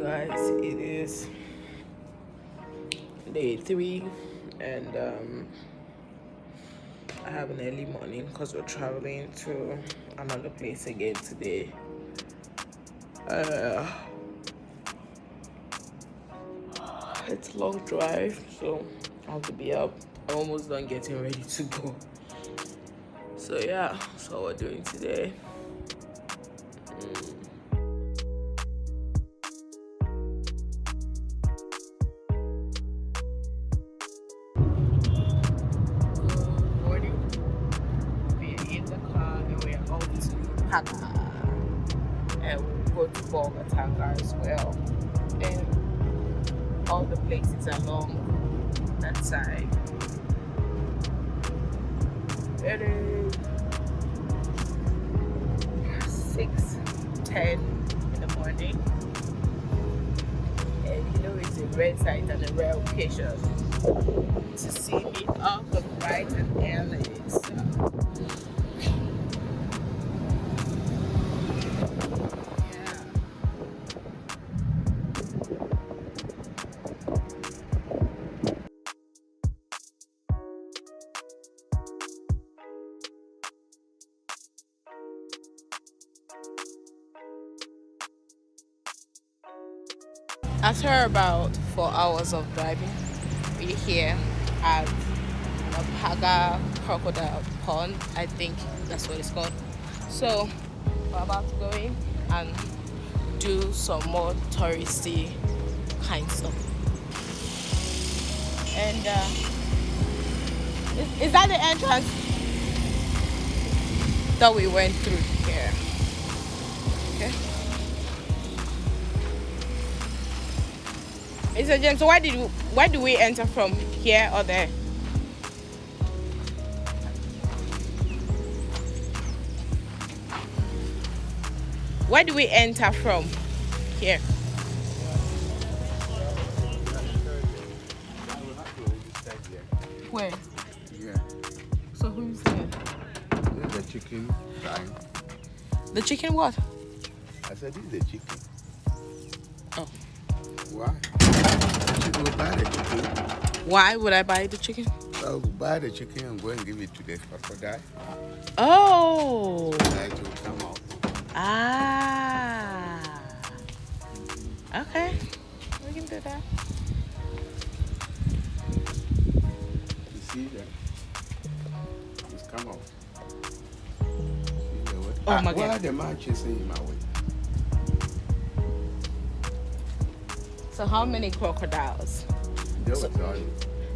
guys, it is day 3 and I have an early morning because we're traveling to another place again today. It's a long drive, so I have to be up. I'm almost done getting ready to go. So yeah, that's what we're doing today. Paga, and we'll go to Bolgatang as well, and all the places along that side. It is 6:10 in the morning, and you know it's a rare sight and a rare occasion to see me up and bright and early. So after about 4 hours of driving, we're here at the Paga Crocodile Pond. I think that's what it's called. So we're about to go in and do some more touristy kind stuff. And is that the entrance that we went through here? Okay. Mr. James, so why do we enter from here or there? Where do we enter from here? Where? Yeah. So who's there? The chicken time. The chicken what? I said this is the chicken. Oh. Why? You go buy the chicken. Why would I buy the chicken? I'll buy the chicken and go and give it to the crocodile. Oh. Like to come out. Ah. Okay. We can do that. You see that? It's come out. See what? Oh my God. Why are the man chasing him away? So how many crocodiles? They will tell you.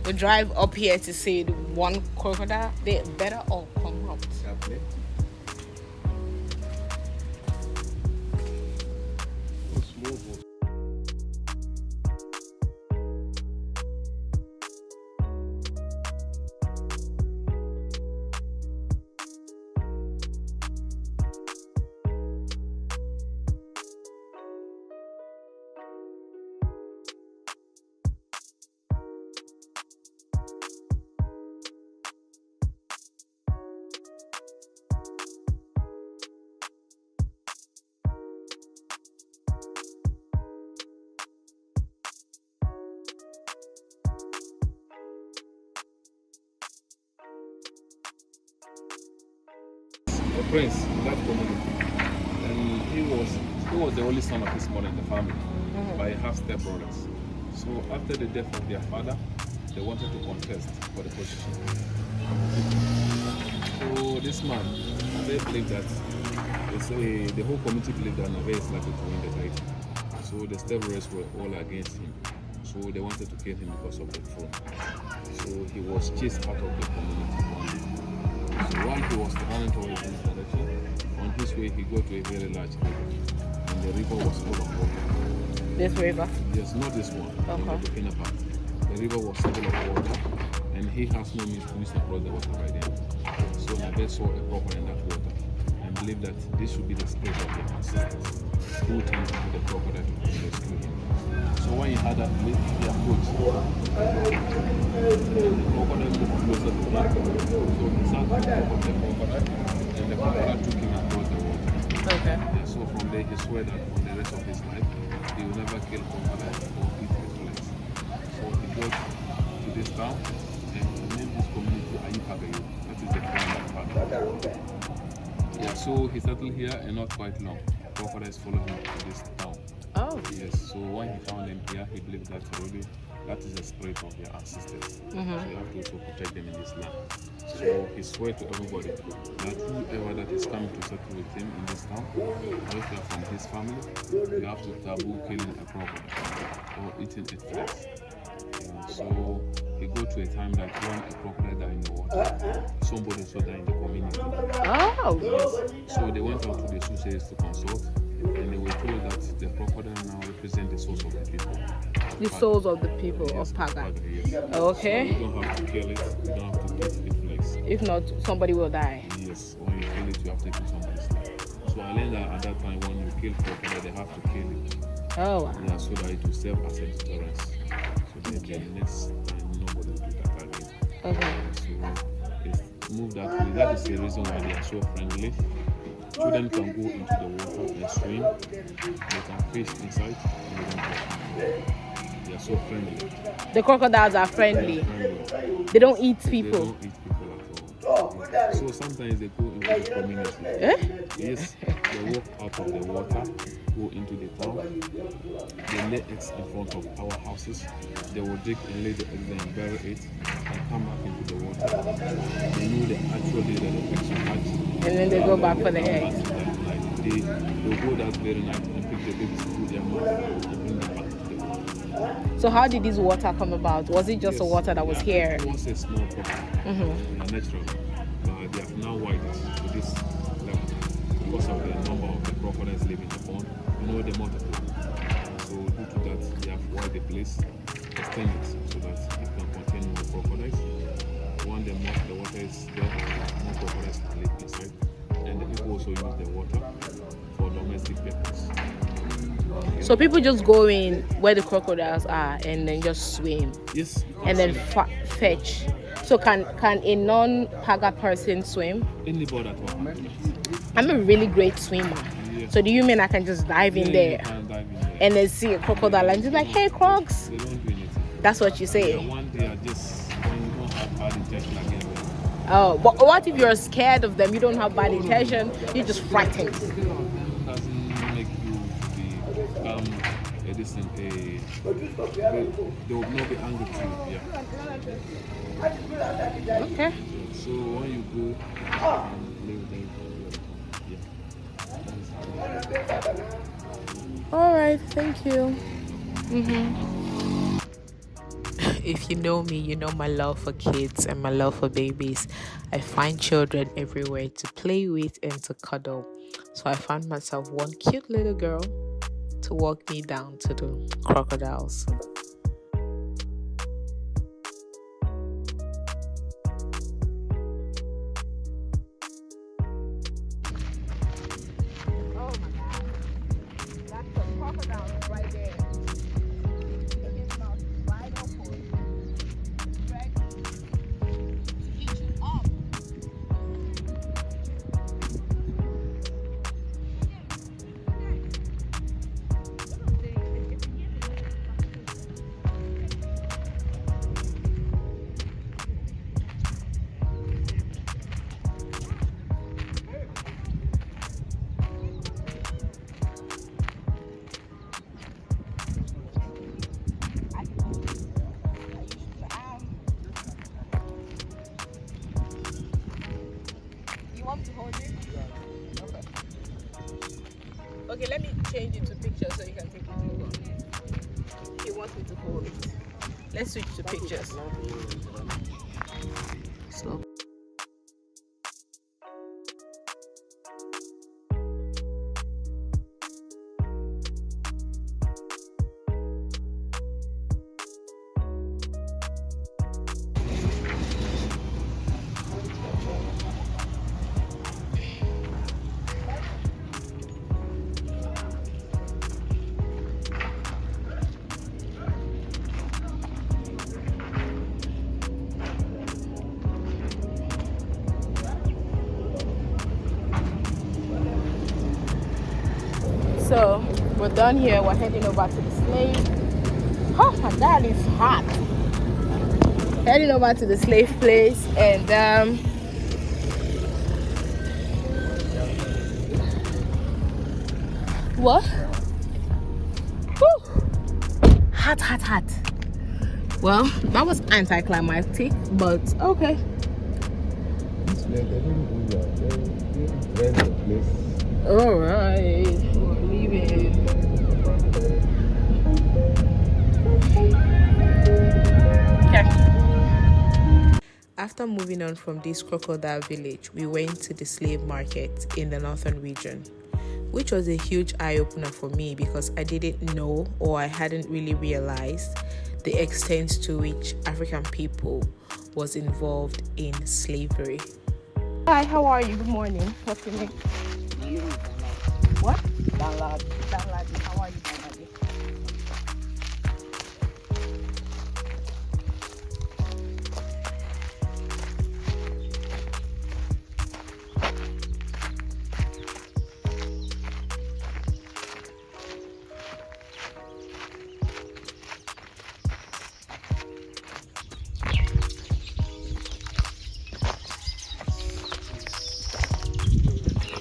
We drive up here to see the one crocodile. They better all come out. There are plenty. Small boats. A prince in that community, and he was the only son of his mother in the family, by half step brothers. So after the death of their father, they wanted to contest for the position. So this man, they believe that the whole community believed that Nabe is likely to win the title. So the step brothers were all against him. So they wanted to kill him because of the throne. So he was chased out of the community. So while he was running towards this direction, on his way he got to a very large river, and the river was full of water. This river? Yes, not this one, the Burkina part. The river was full of water, and he has no means to cross the water by then. So Nabe saw a crocodile in that water, and believed that this should be the spirit of their ancestors, who turned into the crocodile to rescue him. So when he had that belief, he approached. The crocodile moved closer to him. So he sat on top of the crocodile, and the crocodile took him across the water. Okay. Yeah, so from there he swore that for the rest of his life, he will never kill crocodile or eat the flesh. So he got to this town and he named this community Paga. That is the town of Paga. Yeah, so he settled here and not quite long. Crocodiles followed him to this town. Oh. Yes, so when he found them here, he believed that already that is the spirit of their ancestors. So you have to also protect them in this land. So he swore to everybody that whoever that is coming to settle with him in this town, or if you are from his family, you have to taboo killing a crocodile or eating its flesh. So he go to a time that when a crocodile died in the water, somebody saw that in the community. Oh. Yes. So they went out to the soothsayers to consult, and they were told that the crocodile now represents the souls of the people. The souls of the people of Paga. Yes. Okay. So you don't have to kill it, you don't have to eat its flesh. If not, somebody will die. Yes, when you kill it, you have taken somebody's life. So I learned that at that time when you kill crocodile, they have to kill it. Oh, wow. Yeah, so that it will serve as a deterrence. So that the next time nobody will do that again. Okay. So it's moved that way. That is the reason why they are so friendly. Children can go into the water and swim. They can fish inside and they don't hurt. They are so friendly. The crocodiles are friendly. They don't eat people. They don't eat people at all. So sometimes they go into the community. Yes, they walk out of the water, go into the town. They lay eggs in front of our houses. They will dig and lay the eggs and bury it and come back into the water. They know the actual day that the eggs will hatch. And then they go back for the eggs. They will go that very night and pick the eggs, put their mouth and bring them back to the water. So how did this water come about? Was it just a water that was here? It was a small problem, natural, but they have now widened to this level because of the number of the crocodiles living in the pond. You know, they multiply. So due to that, they have widened the place, extend it so that it can contain more crocodiles. When the water is there, more crocodiles can live inside, and the people also use the water for domestic purposes. So people just go in where the crocodiles are and then just swim. Yes. And then fetch. So can a non-Paga person swim? Anybody at all. I'm a really great swimmer. Yes. So do you mean I can just dive in there You can dive in there. and then see a crocodile and just like, hey, crocs? They don't do anything. That's what you say. The one they are just when you don't have bad intention against them. Oh, but what if you're scared of them? You don't have bad intention. You're just frightened. It doesn't make you become a distant. They will not be angry to you. Yeah. Okay. So when you go and play with them, All right. Thank you. If you know me, you know my love for kids and my love for babies. I find children everywhere to play with and to cuddle. So I found myself one cute little girl to walk me down to the crocodiles. Oh my God. That's the crocodile right there. His mouth is wide open. Ready to eat you up. You want to hold it? Okay. Okay, let me change it to picture so you can take it over. He wants me to hold it. Let's switch to pictures. Slow. we're done here. We're heading over to the slave. Oh my God, it's hot. Heading over to the slave place, and what? Woo! Hot, hot, hot. Well, that was anticlimactic, but okay. This place, they don't do that. They rent the place. All right, we're leaving. Okay. After moving on from this crocodile village, we went to the slave market in the northern region, which was a huge eye-opener for me because I didn't know, or I hadn't really realized the extent to which African people was involved in slavery. Hi, how are you? Good morning. What's your name? What? Danladi. Danladi. How are you, Danladi?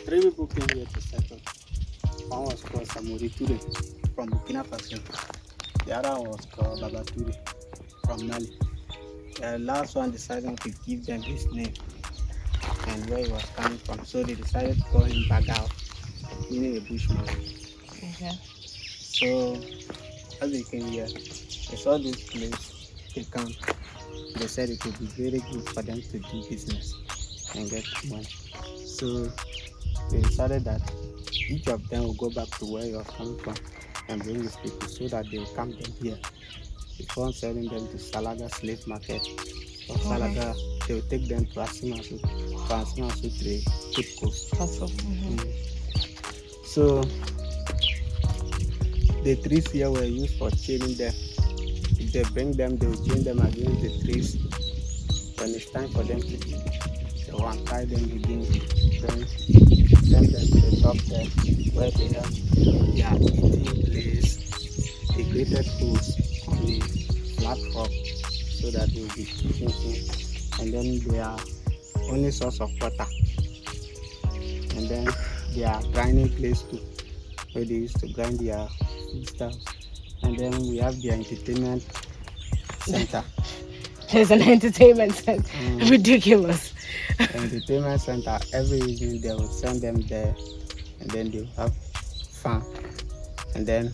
Three people came here to settle. One was called Samori Ture from Burkina Faso. The other was called Baba Ture from Mali. The last one decided to give them his name and where he was coming from. So they decided to call him Paga, meaning a bushman. Okay. So as they came here, they saw this place, they come. They said it would be very good for them to do business and get money. So they decided that each of them will go back to where he was coming from and bring his people so that they will come them here before selling them to Salaga slave market. From Salaga, they will take them to Asimasu. From Asimasu to the Cape Coast. So the trees here were used for chaining them. If they bring them, they will chain them against the trees. When it's time for them to eat, they will untie them again, then send them to the top there where they have their eating place. They created foods on the platform so that they will be eating, and then their only source of water, and then their grinding place too, where they used to grind their food stuff. And then we have the entertainment center. There's an entertainment center. Ridiculous. Entertainment center, every evening they will send them there, and then they will have fun. And then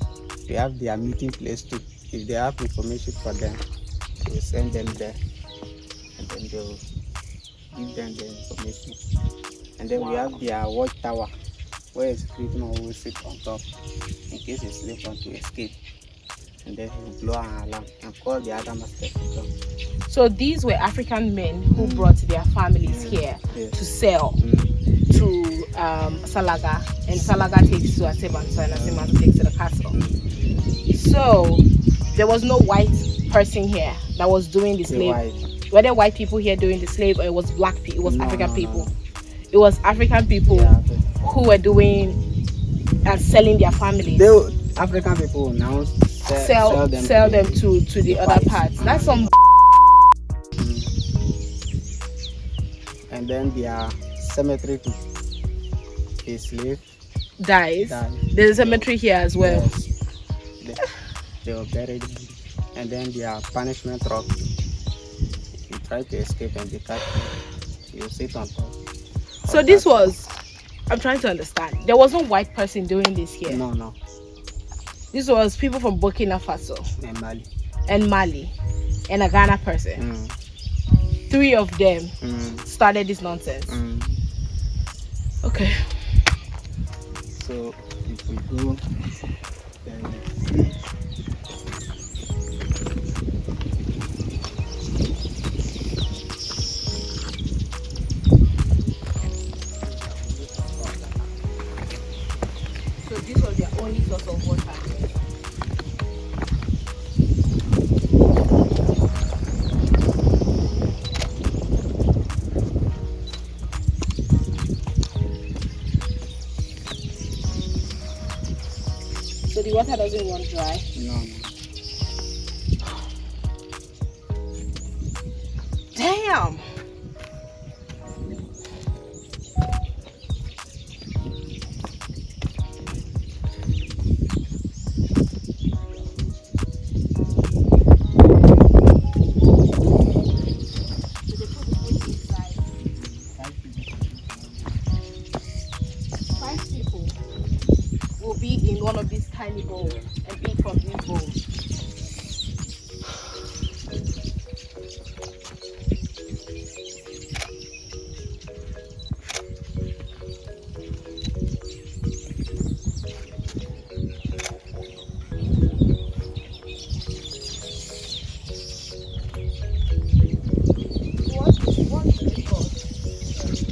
we have their meeting place too. If they have information for them, they will send them there, and then they will give them the information. And then we have their watchtower, where a security man will sit on top in case a slave wants to escape. And then he will blow an alarm and call the other masters to come. So these were African men who brought their families here to sell to Salaga, and Salaga takes to Asemanso, and Asemanso takes to the castle. So there was no white person here that was doing the slave. Were there white people here doing the slave, or it was black people? It was African people. It was African people who were doing and selling their families. African people now sell them to the other parts. That's some. And then their cemetery too. A slave dies. There's a cemetery here as well. Yes. They were buried. And then their punishment rock. If you try to escape and be catch, you sit on top. So this was, I'm trying to understand. There was no white person doing this here. No. This was people from Burkina Faso And Mali. And a Ghana person. 3 of them started this nonsense. Okay. So if we go, then so this was their only source of water. water doesn't run dry. No. Damn. One of these tiny bowls and eat from these bowls.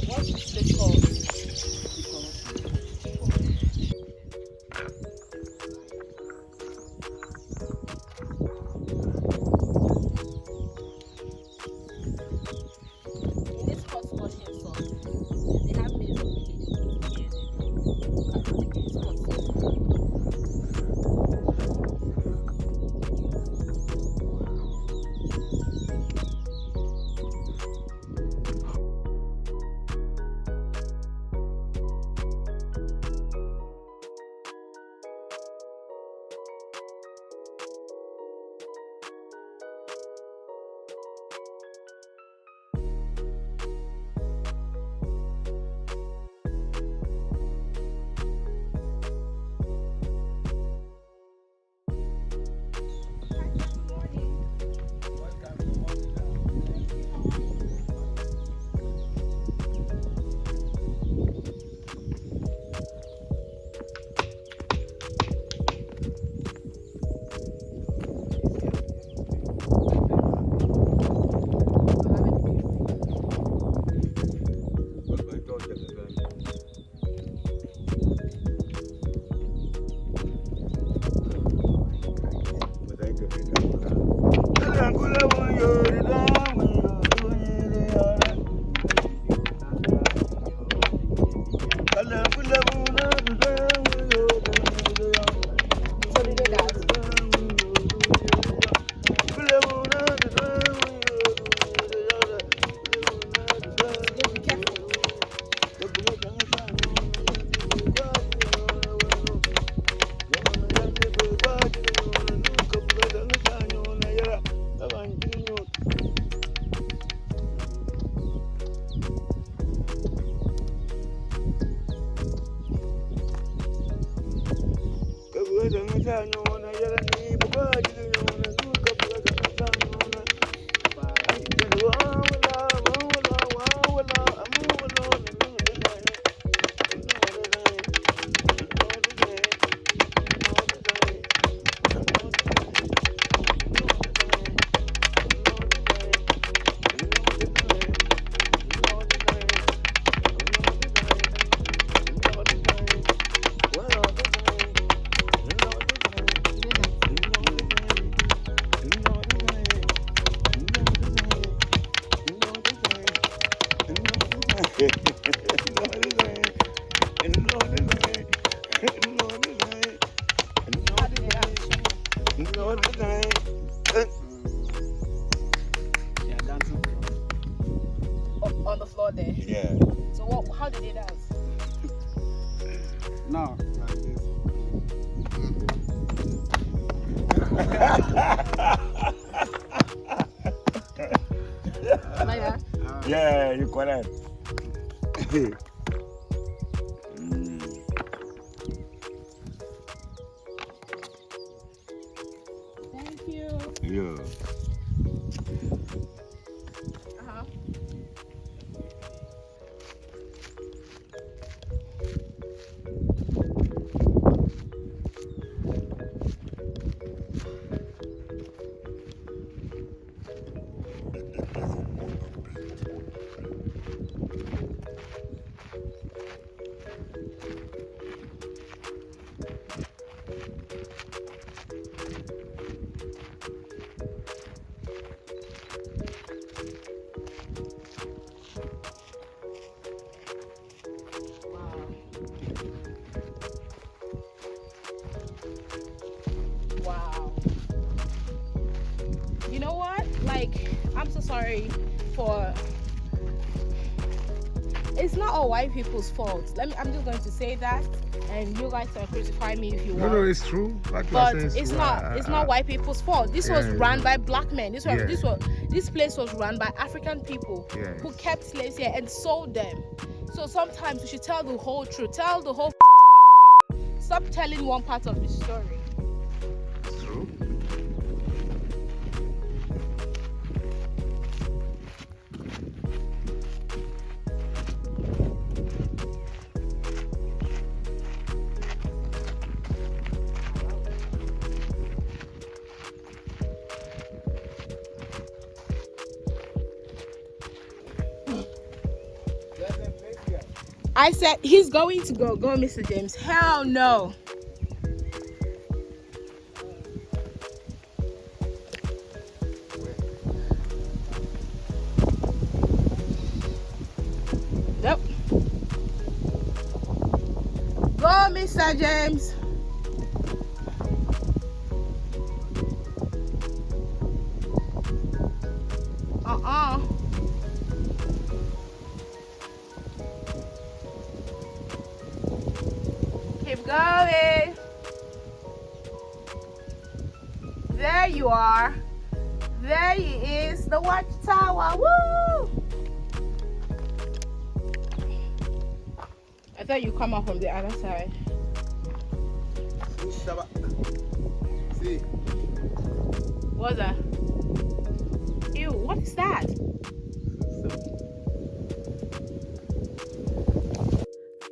What's this called? On the floor there. Yeah. So how did they dance? No, like this. Yeah, you correct. Thank you. Yeah. like, I'm so sorry for. It's not all white people's fault. I'm just going to say that, and you guys can crucify me if you want. No, it's true. What you are But saying is it's true. not white people's fault. This was run by black men. This place was run by African people who kept slaves here and sold them. So sometimes we should tell the whole truth. Tell the whole. Stop telling one part of the story. It's true. I said he's going to go, Mr. James. Hell no. Yep. Go, Mr. James. Keep going. There you are. There he is, the watchtower. Woo! I thought you come up from the other side. See. What's that? Ew, what is that?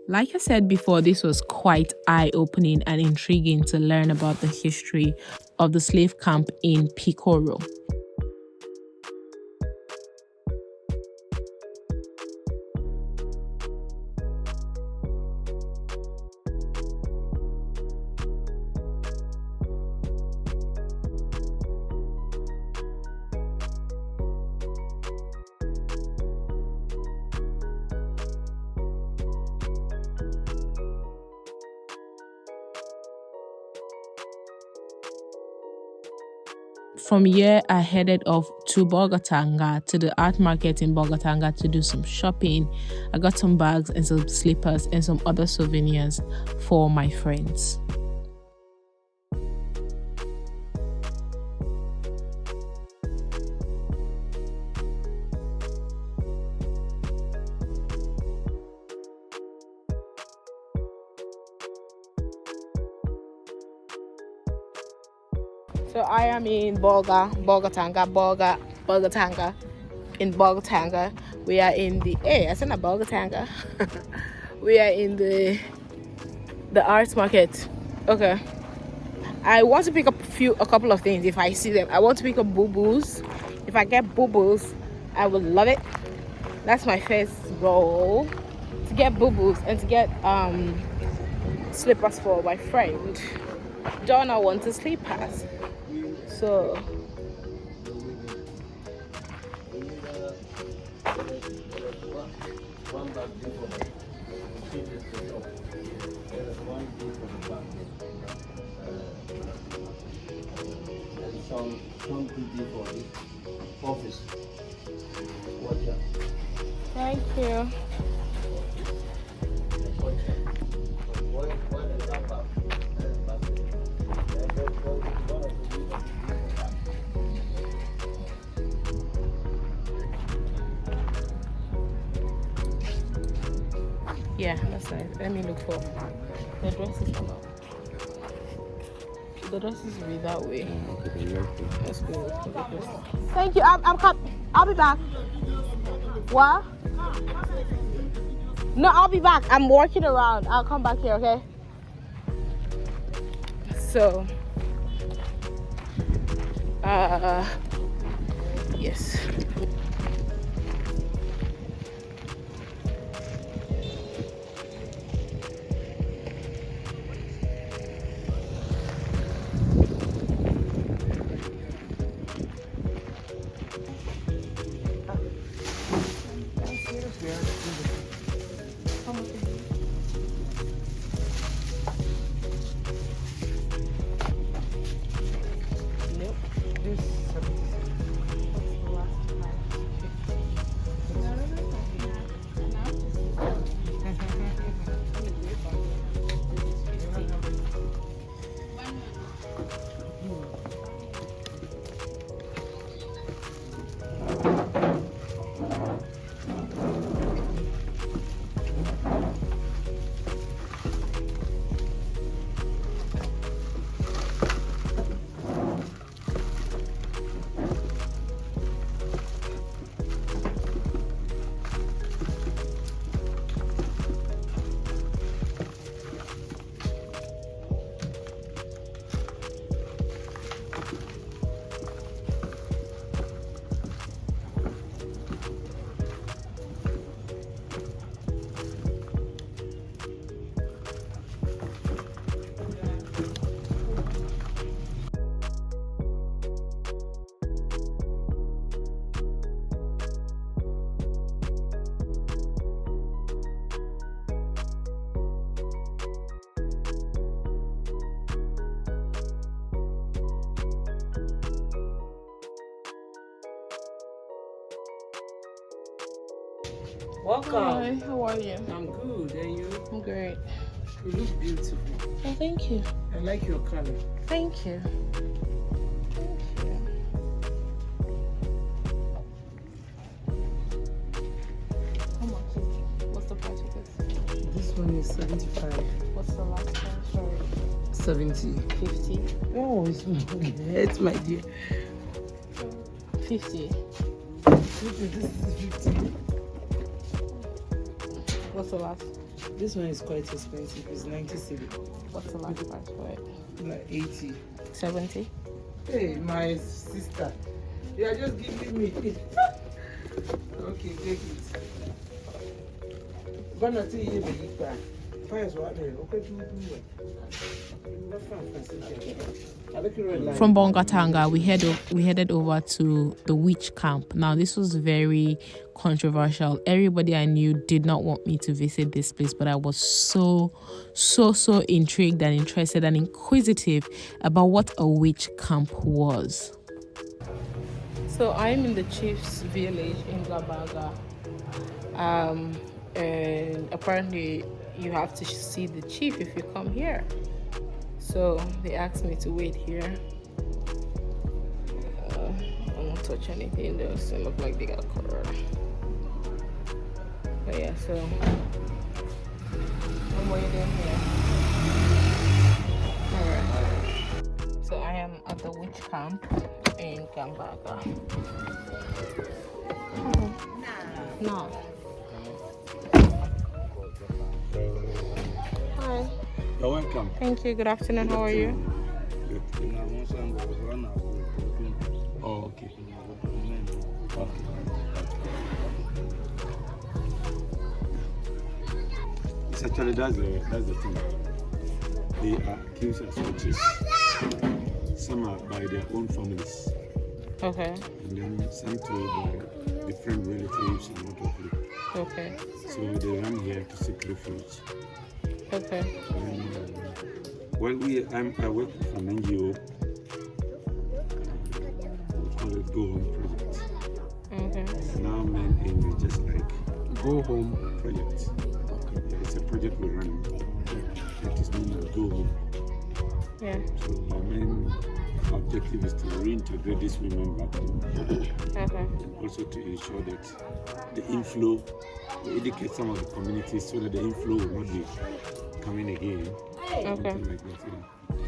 Like I said before, this was quite eye-opening and intriguing to learn about the history of the slave camp in Pikworo. From here, I headed off to Bolgatang, to the art market in Bolgatang to do some shopping. I got some bags and some slippers and some other souvenirs for my friends. So I am in Bolgatang, in Bolgatang. We are in the I said not Bolgatang. We are in the arts market. Okay. I want to pick up a couple of things if I see them. I want to pick up boo-boos. If I get boo-boos, I will love it. That's my first goal. To get boo-boos and to get slippers for my friend. Donna wants a slippers. So thank you. Yeah, that's nice. Let me look for the dresses. The dresses will be that way. Let's go look for the dresses. Thank you. I'll be back. What? No, I'll be back. I'm walking around. I'll come back here, okay? So, yes. Welcome. Hi, how are you? I'm good. And you? I'm great. You look beautiful. Oh, thank you. I like your color. Thank you. How much is it? What's the price of this? This one is 75. What's the last one? Sorry. 70. 50. Oh, it's my dear. 50. This is 50. What's the last? This one is quite expensive. It's 97. What's the last price for it? Like 80. 70. Hey, my sister. You are just giving me. Okay, take it. Gonna tell you the back. From Bolgatang, we headed over to the witch camp. Now, this was very controversial. Everybody I knew did not want me to visit this place, but I was so intrigued and interested and inquisitive about what a witch camp was. So I'm in the chief's village in Gabaga. And apparently you have to see the chief if you come here. So they asked me to wait here. I won't touch anything. They doesn't look like they got corona. But yeah, so I'm waiting here. Alright. So I am at the witch camp in Gabaga. No. Hi. You're welcome. Thank you. Good afternoon. How are you? Oh, okay. It's actually that's the thing. They are accused as witches. Some are by their own families. Okay. And then some told by different relatives and what have you. Okay. So they run here to seek refuge. Okay. And, I work for an NGO. We call it Go Home Project. Okay. Now men aim is just like Go Home Project. Okay. It's a project we run. It is known as Go Home. Yeah. So our main objective is to reintegrate these women back home. Okay. And also to ensure that the inflow, we educate some of the communities so that the inflow will not be coming again. Okay. Something like that,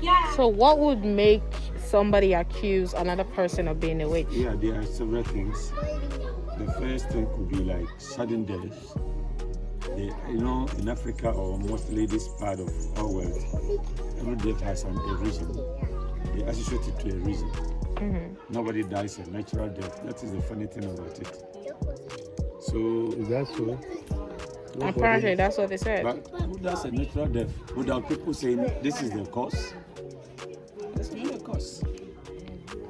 yeah. So what would make somebody accuse another person of being a witch? Yeah, there are several things. The first thing could be like sudden death. In Africa, or mostly this part of our world, every death has a reason. They associate it to a reason. Mm-hmm. Nobody dies a natural death. That is the funny thing about it. So Is that so? Apparently, that's what they said. But who does a natural death without people saying this is the cause? That's not the cause.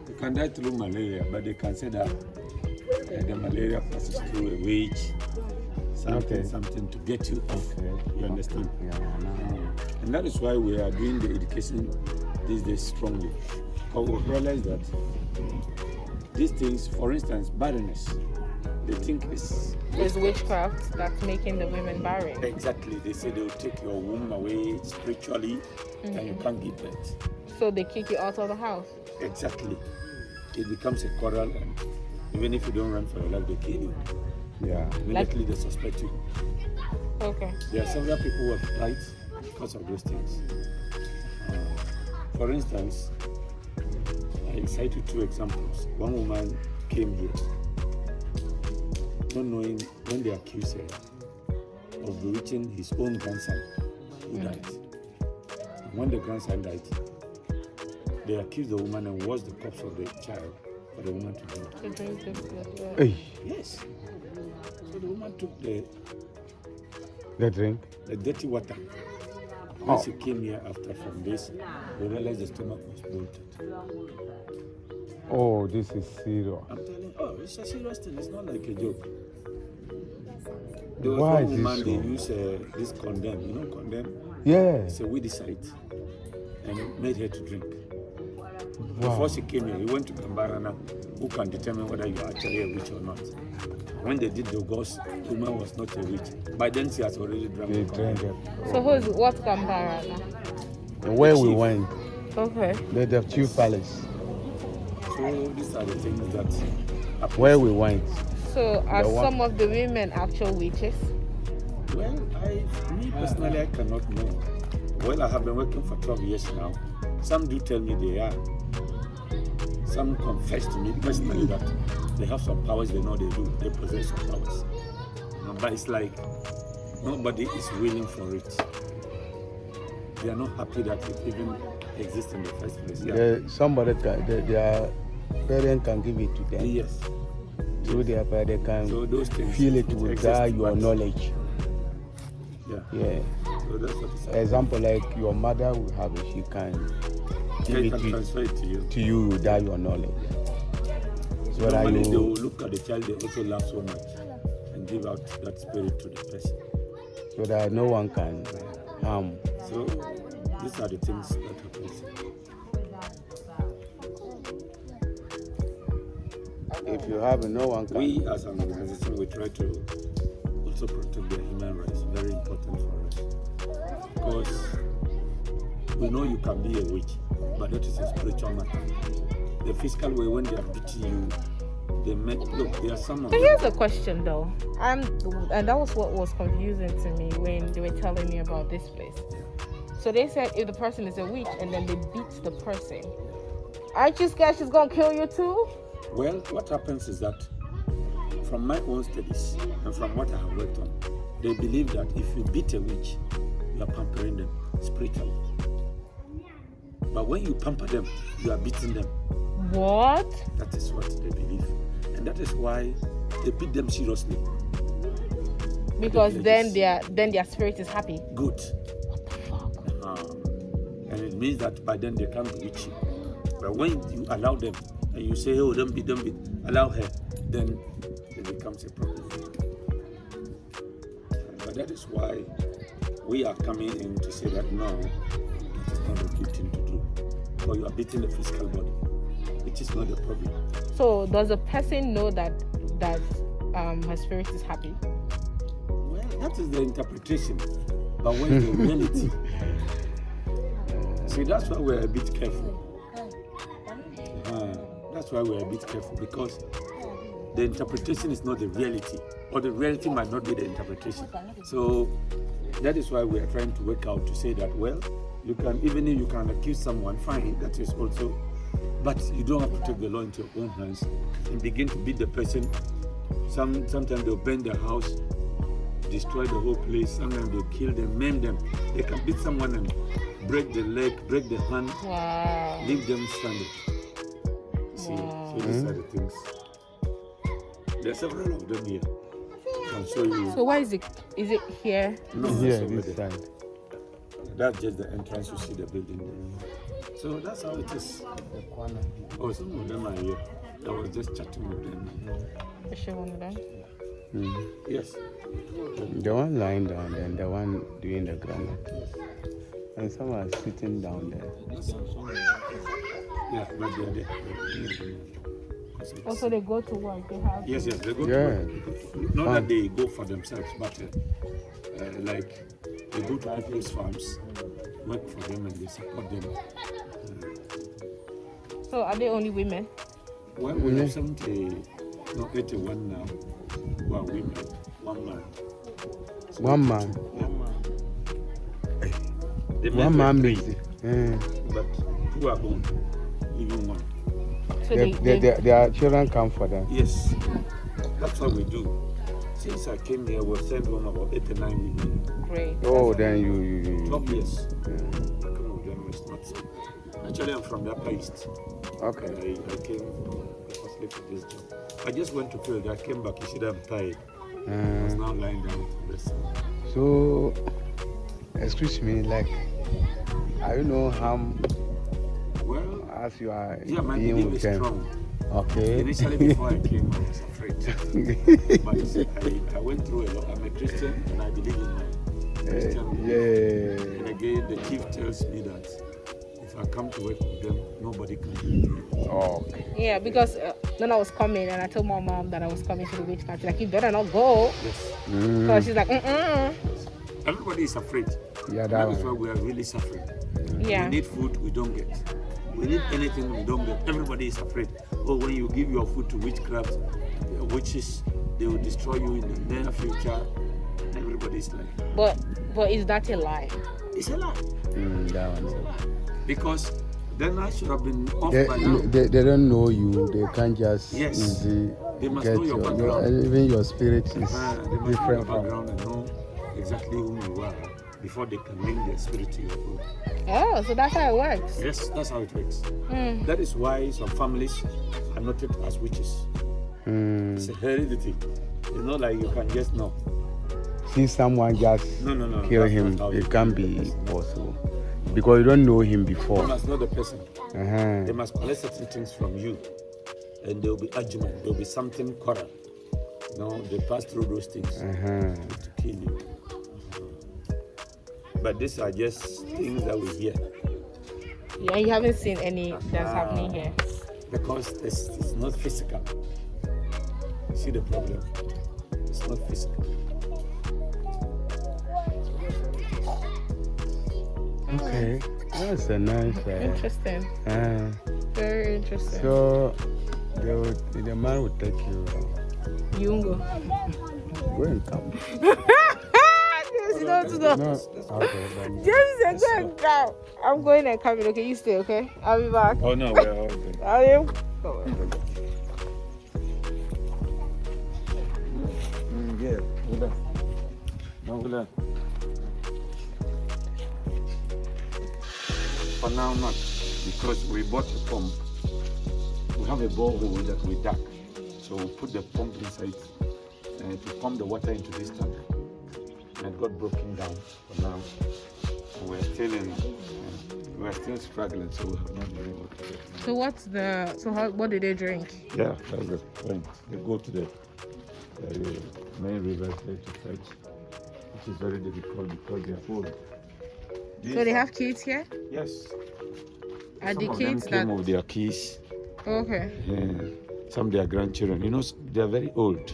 You can die through malaria, but they can say that the malaria passes through a wage, something to get you off. You understand? And that is why we are doing the education these days strongly. Because we realize that these things, for instance, barrenness, they think it's witchcraft that's making the women barren. Exactly. They say they'll take your womb away spiritually and you can't give birth. So they kick you out of the house. Exactly. It becomes a quarrel, and even if you don't run for your life, they kill you. Yeah. Immediately they suspect you. Okay. There are several people who have died because of those things. For instance, I cited two examples. One woman came here, not knowing when they accused her of bewitching his own grandson who died. And when the grandson died, they accused the woman and washed the corpse of the child for the woman to drink. To drink this blood. Hey, Yes. So the woman took the drink? the dirty water. When she came here after from this, we realized the stomach was bloated. Oh, this is serious. I'm telling you, it's a serious thing. It's not like a joke. There was Why one is this woman, so? they use this condom, condom? Yeah. It's a weedicide, and made her to drink. Wow. Before she came here, we went to Gambarana, who can determine whether you are actually a witch or not. when they did the ghost, the woman was not a witch. By then she has already drunk They the trained coconut. them. So what's Gambara now? And where we chief. went, Okay. the chief palace. So these are the things that happen. Where we went. So are The one- some of the women actual witches? Well, me personally, I cannot know. Well, I have been working for 12 years now. Some do tell me they are. Some confess to me personally that they have some powers they know they do. They possess some powers. But it's like nobody is willing for it. They are not happy that it even exists in the first place. Yeah. Somebody can, their parents can give it to them. Yes. Through their parents, they can So those things feel it exist, without your but- knowledge. Yeah. Yeah. So that's what it's about. Example, like your mother will have it, she can Yeah, give you it can transfer it to you. without your knowledge. So that Normally, they will you, look at the child, they also laugh so much and give out that spirit to the person. so that no one can harm. So these are the things that happen. If you have it, no one can. We as an organization, we try to also protect their human rights. Very important for us. Because we know you can be a witch, but that is a spiritual matter. The physical way, when they are beating you, they make, look, there are some of So them. here's a question though, and that was what was confusing to me when they were telling me about this place. So they said if the person is a witch and then they beat the person, aren't you scared she's gonna kill you too? Well, what happens is that from my own studies and from what I have worked on, they believe that if you beat a witch, you are pampering them spiritually. But when you pamper them, you are beating them. What? That is what they believe. And that is why they beat them seriously. Because The then villages. their spirit is happy. Good. What the fuck? And it means that by then they can't bewitch you. But when you allow them and you say, oh, don't beat, allow her, then it becomes a problem. But that is why we are coming in to say that no, it is not a good thing to do. Or you are beating the physical body, which is not a problem. So does a person know that her spirit is happy? Well, that is the interpretation. But when the reality? See, that's why we're a bit careful. That's why we're a bit careful, because the interpretation is not the reality, or the reality might not be the interpretation. So that is why we are trying to work out to say that, well, you can, even if you can accuse someone, fine, that is also, but you don't have to take the law into your own hands and begin to beat the person. Sometimes they'll burn their house, destroy the whole place. Sometimes they'll kill them, maim them. They can beat someone and break the leg, break the hand, Wow. leave them stranded. See, so these are the things. There are several of them here. I'll show you. So why is it here? No, Here, it's over this there. side. That's just the entrance. You see the building there. So that's how it is. Oh, some of them are here. I was just chatting with them. Is she one of them? Yes. The one lying down there and the one doing the ground. And some are sitting down there. Yeah, but they are there. Also, they go to work. They have. Yes, they go Yeah. to work. Not that they go for themselves, but like they go to people's farms, work for them, and they support them. So are they only women? Well, we have 81 now who are women, one man. So One man. the men One were man three, makes it. but two are gone, leaving one. So they Their children come for them. Yes, that's what we do. Since I came here, we've sent home about 89 women. great. Oh, then you 12 years. Come with them, it's not. Actually, I'm from the Upper East. Okay. I came purposely for this job. I just went to field. I came back. You see, I'm tired. I was now lying down to rest. So, excuse me, like, I don't know how Well, as you are yeah, my being belief with is them. strong. Okay. Initially, before I came, I was afraid. But I went through a lot. I'm a Christian and I believe in my Christian belief. And again, the chief tells me that if I come to work with them, nobody can do it. Okay. Yeah, because when I was coming, and I told my mom that I was coming to the witch party. Like, you better not go. Yes. So she's like, Everybody is afraid. Yeah, That that is why one. we are really suffering. Yeah. We need food, we don't get. We need anything, we don't get. Everybody is afraid. Oh, when you give your food to witchcraft, witches, they will destroy you in the near future. Everybody is like, But is that a lie? it's a lie. That one. Because then I should have been off They, by now. they don't know you. They can't just Yes. easy They must get know your background. even your spirit is They must know your different from. background and know exactly who you are before they can link their spirit to your own. Oh, so that's how it works. Yes, that's how it works. That is why some families are noted as witches. It's a heredity. It's not like you can just know. See someone just No, kill that's him. not how It you can't do be it. possible because you don't know him They before. must know the person. Uh-huh. They must collect certain things from you. And there will be argument. There will be something quarrel. They pass through those things Uh-huh. to kill you. But these are just things that we hear. Yeah, you haven't seen any that's happening here. Because it's not physical. You see the problem? It's not physical. Okay, that's a nice. Interesting. Very interesting. So the man will take you. You won't go. Go and come. Yes, no. No, okay, then. Just go and come. I'm going and coming. Okay, you stay. Okay, I'll be back. Oh no, we're all good. Are you? Go. Yeah, hold on. No, hold on. For now, not. Because we bought a pump. We have a borehole that we dug. So we put the pump inside to pump the water into this tank. And it got broken down for now. And we're still struggling, so we have not been able to get it. So what do they drink? Yeah, that's the point. They go to the main river there to fetch, which is very difficult because they are full. So they have kids here? Yes. Are Some the of them kids came that? with their keys. Okay. Some of their grandchildren. They are very old.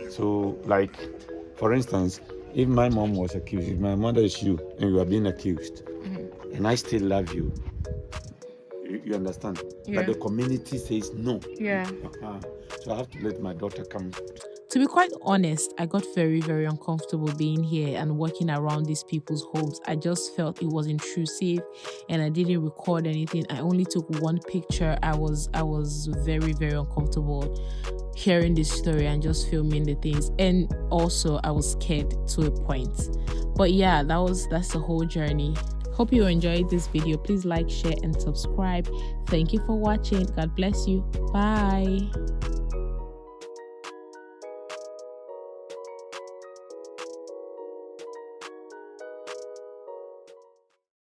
So, like, for instance, if my mom was accused, if my mother is you and you are being accused, and I still love you, you understand? Yeah. But the community says no. Yeah. So I have to let my daughter come. To be quite honest, I got very, very uncomfortable being here and working around these people's homes. I just felt it was intrusive and I didn't record anything. I only took one picture. I was very, very uncomfortable hearing this story and just filming the things. And also I was scared to a point. But yeah, that's the whole journey. Hope you enjoyed this video. Please like, share, and subscribe. Thank you for watching. God bless you. Bye.